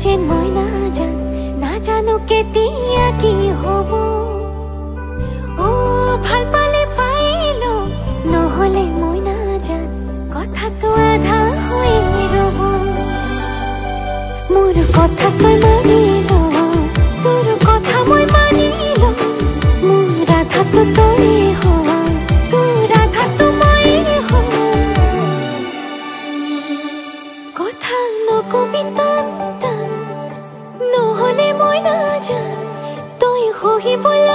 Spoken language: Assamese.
যেন মই নাজানো কেতিয়া কি হব ও ভাল পালে পাইলো নহলে মই নাজান কথাটো আধা হৈ ৰব মোৰ কথা তই মানিল তোৰ কথা মই মানিল মোৰ ৰাধাটো তই হোৱা তোৰ ৰাধাটো মই হোৱা কথা নকবি টান টান নহলে মই নাজান তই সহিবলৈ